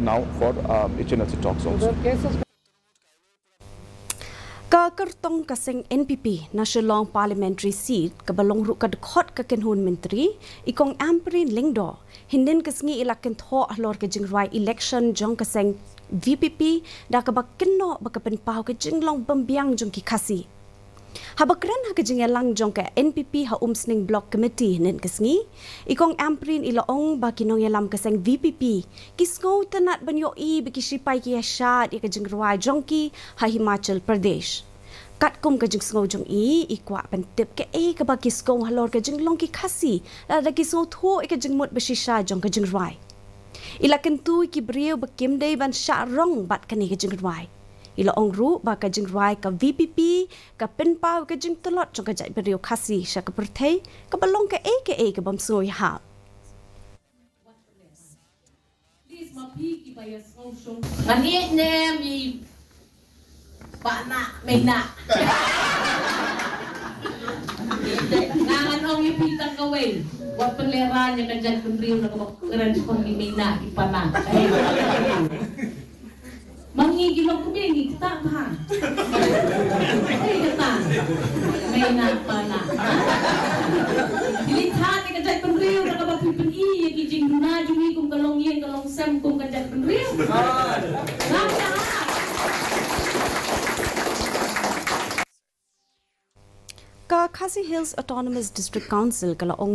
now for HNLC talks also. Kakartong kasing NPP National Parliamentary Seat kabalong ru kadkhot ka kenhun menteri ikong Ampareen Lyngdoh hinden kasngi ila Kynthoh lor ka Jingrwai election jong kasing VPP da ka bakkenno bakapenpaw ka jinglong bambiang jong ki khasi habakran ha ka jingelang jong ka NPP ha umsning block committee nen kasngi ikong Ampareen ilaong bakinong yalam kasing VPP kisngo tanat banyo I bikisipai ki shad ka Jingrwai jong ki ha Himachal Pradesh kat kum ka jing sngo jong I ikwa pentip ke ka ba kiskong halor ka jing long ki khasi la da kisngo tho ka jing mot beshisha jong ka Jingrwai ila kentu ki brio bakim dei ban sha rong bat kani ka Jingrwai ila ong ru ba ka Jingrwai ka VPP ka penpaw ka jing tolot jong ka jai brio khasi sha ka perthei ka balong ka ka bam soi ha Ngani mi Pana Mena Ngangan ong ipitang kawin Wag panlera niya ka dyan Kunriyo na kamakkuran sa kong Mena Ipana Mangigilong ko bing kita ba Ay kata Mena Pana Dilithan niya ka dyan Kunriyo na kamakkuran Iya kijing na Jungi kong kalong yin Kalong sem kong ka dyan Kunriyo Nasa Ka Khasi Hills Autonomous District Council kala ong